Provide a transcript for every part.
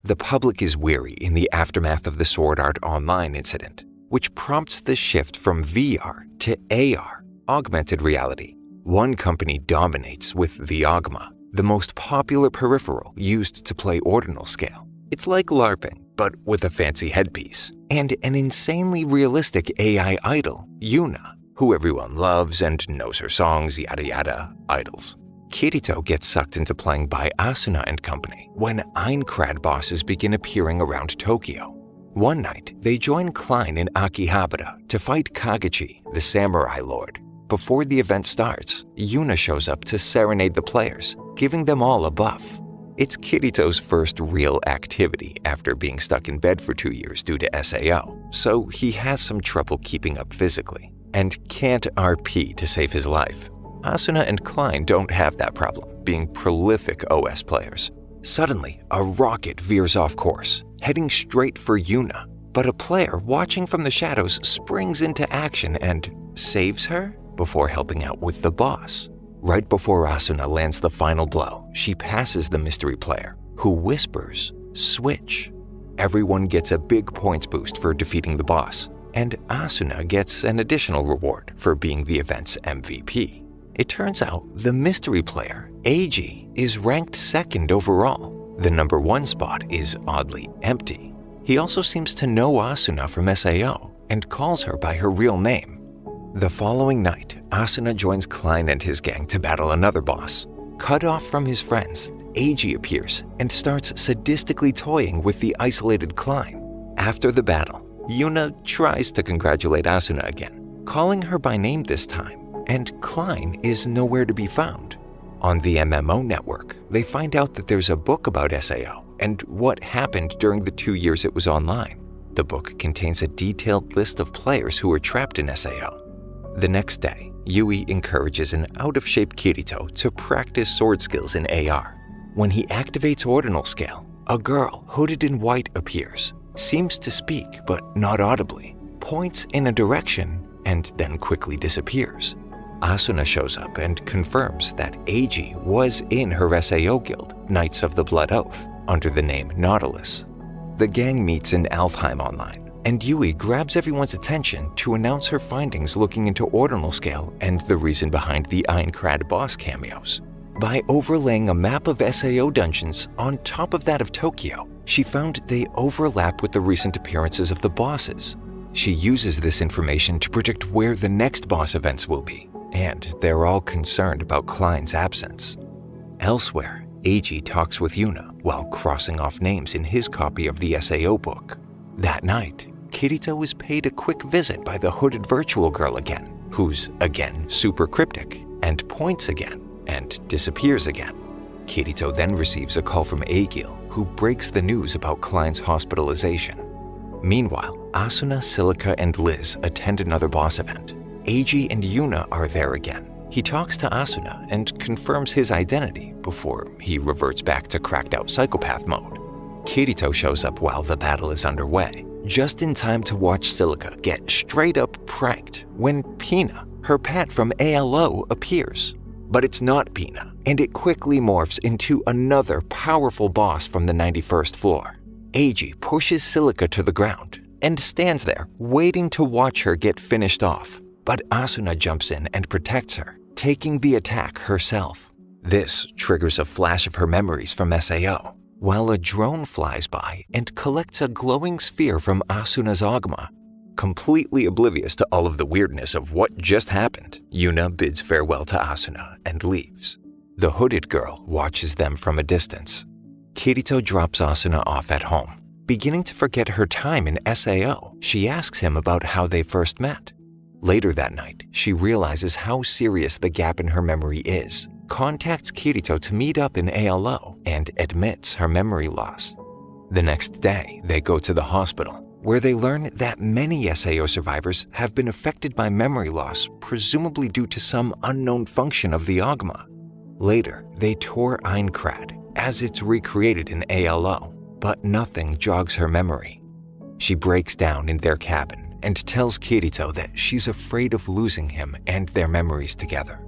The public is weary in the aftermath of the Sword Art Online incident, which prompts the shift from VR to AR, augmented reality. One company dominates with the Ogma, the most popular peripheral used to play ordinal scale. It's like LARPing, but with a fancy headpiece, and an insanely realistic AI idol, Yuna, who everyone loves and knows her songs, yada yada, idols. Kirito gets sucked into playing by Asuna and company when Aincrad bosses begin appearing around Tokyo. One night, they join Klein in Akihabara to fight Kagachi, the samurai lord. Before the event starts, Yuna shows up to serenade the players, giving them all a buff. It's Kirito's first real activity after being stuck in bed for 2 years due to SAO, so he has some trouble keeping up physically, and can't RP to save his life. Asuna and Klein don't have that problem, being prolific OS players. Suddenly, a rocket veers off course, heading straight for Yuna, but a player watching from the shadows springs into action and saves her before helping out with the boss. Right before Asuna lands the final blow, she passes the mystery player, who whispers, "Switch." Everyone gets a big points boost for defeating the boss, and Asuna gets an additional reward for being the event's MVP. It turns out the mystery player, Eiji, is ranked second overall. The number 1 spot is oddly empty. He also seems to know Asuna from SAO and calls her by her real name. The following night, Asuna joins Klein and his gang to battle another boss. Cut off from his friends, Eiji appears and starts sadistically toying with the isolated Klein. After the battle, Yuna tries to congratulate Asuna again, calling her by name this time, and Klein is nowhere to be found. On the MMO network, they find out that there's a book about SAO and what happened during the 2 years it was online. The book contains a detailed list of players who were trapped in SAO. The next day, Yui encourages an out-of-shape Kirito to practice sword skills in AR. When he activates Ordinal Scale, a girl hooded in white appears, seems to speak but not audibly, points in a direction, and then quickly disappears. Asuna shows up and confirms that Eiji was in her SAO guild, Knights of the Blood Oath, under the name Nautilus. The gang meets in Alfheim Online, and Yui grabs everyone's attention to announce her findings looking into Ordinal Scale and the reason behind the Aincrad boss cameos. By overlaying a map of SAO dungeons on top of that of Tokyo, she found they overlap with the recent appearances of the bosses. She uses this information to predict where the next boss events will be, and they're all concerned about Klein's absence. Elsewhere, Eiji talks with Yuna while crossing off names in his copy of the SAO book. That night, Kirito is paid a quick visit by the hooded virtual girl again, who's again super cryptic, and points again, and disappears again. Kirito then receives a call from Egil, who breaks the news about Klein's hospitalization. Meanwhile, Asuna, Silica, and Liz attend another boss event. Eiji and Yuna are there again. He talks to Asuna and confirms his identity before he reverts back to cracked out psychopath mode. Kirito shows up while the battle is underway, just in time to watch Silica get straight up pranked when Pina, her pet from ALO, appears. But it's not Pina, and it quickly morphs into another powerful boss from the 91st floor. Eiji pushes Silica to the ground and stands there waiting to watch her get finished off. But Asuna jumps in and protects her, taking the attack herself. This triggers a flash of her memories from SAO, while a drone flies by and collects a glowing sphere from Asuna's Ogma. Completely oblivious to all of the weirdness of what just happened, Yuna bids farewell to Asuna and leaves. The hooded girl watches them from a distance. Kirito drops Asuna off at home. Beginning to forget her time in SAO, she asks him about how they first met. Later that night, she realizes how serious the gap in her memory is, contacts Kirito to meet up in ALO, and admits her memory loss. The next day, they go to the hospital, where they learn that many SAO survivors have been affected by memory loss, presumably due to some unknown function of the Ogma. Later, they tour Aincrad as it's recreated in ALO, but nothing jogs her memory. She breaks down in their cabin and tells Kirito that she's afraid of losing him and their memories together.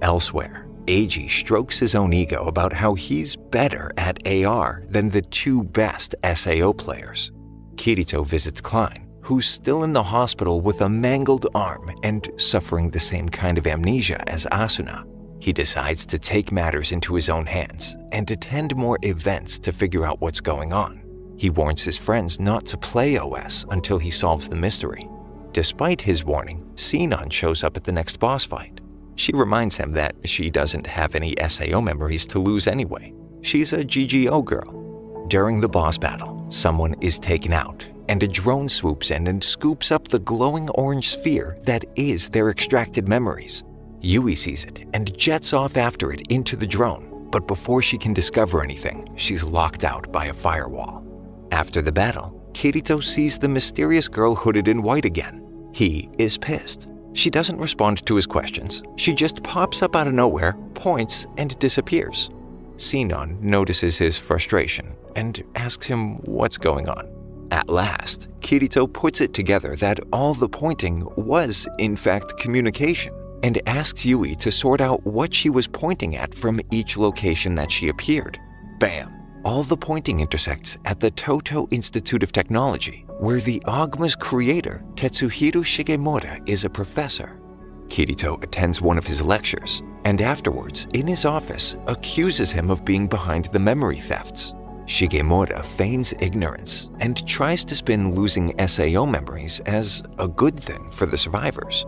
Elsewhere, Eiji strokes his own ego about how he's better at AR than the two best SAO players. Kirito visits Klein, who's still in the hospital with a mangled arm and suffering the same kind of amnesia as Asuna. He decides to take matters into his own hands and attend more events to figure out what's going on. He warns his friends not to play OS until he solves the mystery. Despite his warning, Sinon shows up at the next boss fight. She reminds him that she doesn't have any SAO memories to lose anyway. She's a GGO girl. During the boss battle, someone is taken out, and a drone swoops in and scoops up the glowing orange sphere that is their extracted memories. Yui sees it and jets off after it into the drone, but before she can discover anything, she's locked out by a firewall. After the battle, Kirito sees the mysterious girl hooded in white again. He is pissed. She doesn't respond to his questions. She just pops up out of nowhere, points, and disappears. Sinon notices his frustration and asks him what's going on. At last, Kirito puts it together that all the pointing was, in fact, communication, and asks Yui to sort out what she was pointing at from each location that she appeared. Bam! All the pointing intersects at the Toto Institute of Technology, where the Ogma's creator, Tetsuhiro Shigemura, is a professor. Kirito attends one of his lectures, and afterwards, in his office, accuses him of being behind the memory thefts. Shigemura feigns ignorance and tries to spin losing SAO memories as a good thing for the survivors.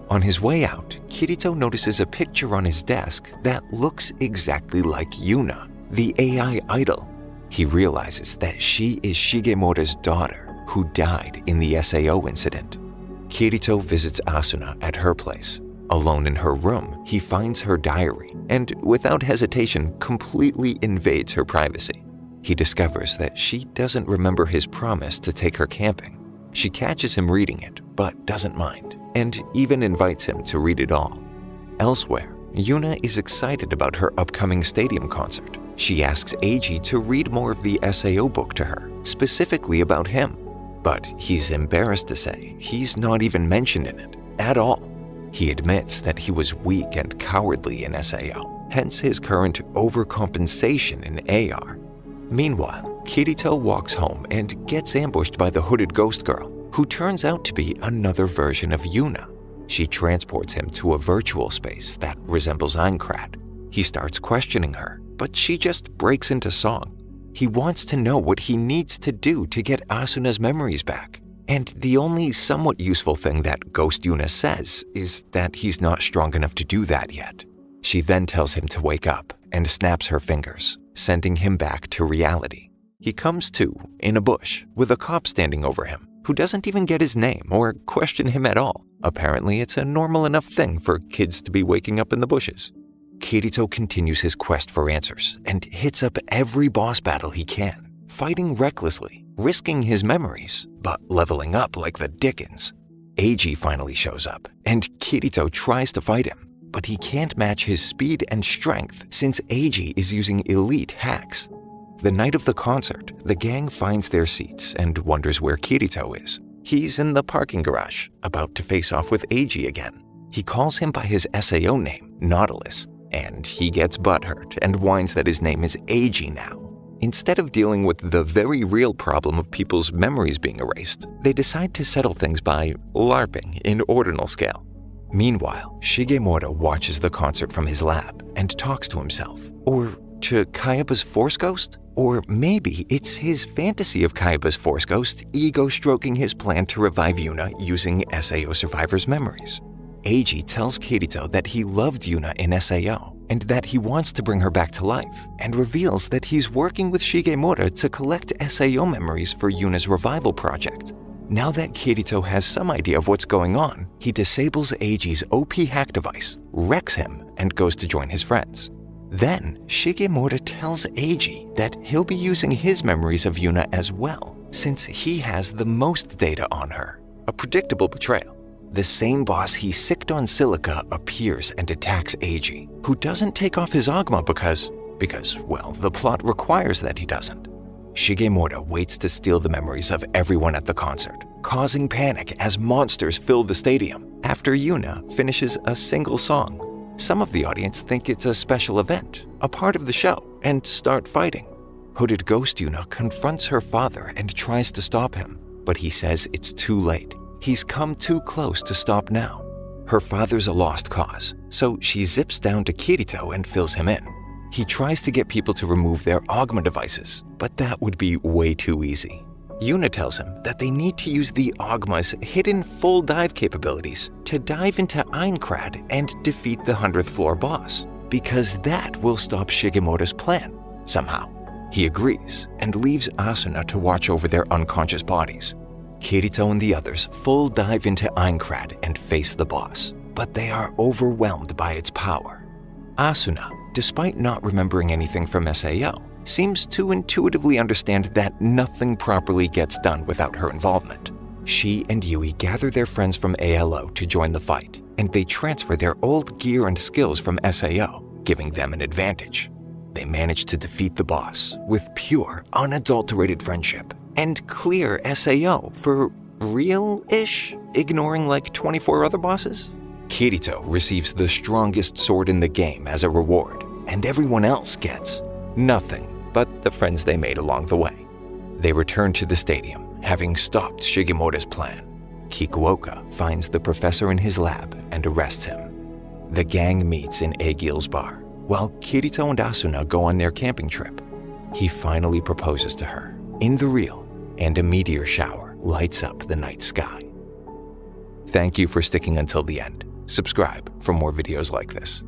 On his way out, Kirito notices a picture on his desk that looks exactly like Yuna, the AI idol. He realizes that she is Shigemura's daughter, who died in the SAO incident. Kirito visits Asuna at her place. Alone in her room, he finds her diary and, without hesitation, completely invades her privacy. He discovers that she doesn't remember his promise to take her camping. She catches him reading it, but doesn't mind, and even invites him to read it all. Elsewhere, Yuna is excited about her upcoming stadium concert. She asks Eiji to read more of the SAO book to her, specifically about him. But he's embarrassed to say he's not even mentioned in it at all. He admits that he was weak and cowardly in SAO, hence his current overcompensation in AR. Meanwhile, Kirito walks home and gets ambushed by the hooded ghost girl, who turns out to be another version of Yuna. She transports him to a virtual space that resembles Aincrad. He starts questioning her, but she just breaks into song. He wants to know what he needs to do to get Asuna's memories back. And the only somewhat useful thing that Ghost Yuna says is that he's not strong enough to do that yet. She then tells him to wake up and snaps her fingers, sending him back to reality. He comes to in a bush with a cop standing over him, who doesn't even get his name or question him at all. Apparently, it's a normal enough thing for kids to be waking up in the bushes. Kirito continues his quest for answers and hits up every boss battle he can, fighting recklessly, risking his memories, but leveling up like the Dickens. Eiji finally shows up, and Kirito tries to fight him, but he can't match his speed and strength since Eiji is using elite hacks. The night of the concert, the gang finds their seats and wonders where Kirito is. He's in the parking garage, about to face off with Eiji again. He calls him by his SAO name, Nautilus, and he gets butthurt and whines that his name is Eiji now. Instead of dealing with the very real problem of people's memories being erased, they decide to settle things by LARPing in ordinal scale. Meanwhile, Shigemura watches the concert from his lab and talks to himself, or to Kayaba's Force Ghost? Or maybe it's his fantasy of Kayaba's Force Ghost ego-stroking his plan to revive Yuna using SAO survivors' memories. Eiji tells Kirito that he loved Yuna in SAO and that he wants to bring her back to life, and reveals that he's working with Shigemura to collect SAO memories for Yuna's revival project. Now that Kirito has some idea of what's going on, he disables Eiji's OP hack device, wrecks him, and goes to join his friends. Then, Shigemura tells Eiji that he'll be using his memories of Yuna as well, since he has the most data on her. A predictable betrayal. The same boss he sicked on Silica appears and attacks Eiji, who doesn't take off his Ogma because, well, the plot requires that he doesn't. Shigemura waits to steal the memories of everyone at the concert, causing panic as monsters fill the stadium after Yuna finishes a single song. Some of the audience think it's a special event, a part of the show, and start fighting. Hooded Ghost Yuna confronts her father and tries to stop him, but he says it's too late. He's come too close to stop now. Her father's a lost cause, so she zips down to Kirito and fills him in. He tries to get people to remove their Ogma devices, but that would be way too easy. Yuna tells him that they need to use the Ogma's hidden full dive capabilities to dive into Aincrad and defeat the 100th floor boss, because that will stop Shigemoto's plan, somehow. He agrees and leaves Asuna to watch over their unconscious bodies. Kirito and the others full dive into Aincrad and face the boss, but they are overwhelmed by its power. Asuna, despite not remembering anything from SAO, seems to intuitively understand that nothing properly gets done without her involvement. She and Yui gather their friends from ALO to join the fight, and they transfer their old gear and skills from SAO, giving them an advantage. They manage to defeat the boss with pure, unadulterated friendship and clear SAO for real-ish, ignoring like 24 other bosses. Kirito receives the strongest sword in the game as a reward, and everyone else gets nothing but the friends they made along the way. They return to the stadium, having stopped Shigemoto's plan. Kikuoka finds the professor in his lab and arrests him. The gang meets in Egil's bar, while Kirito and Asuna go on their camping trip. He finally proposes to her, in the real, and a meteor shower lights up the night sky. Thank you for sticking until the end. Subscribe for more videos like this.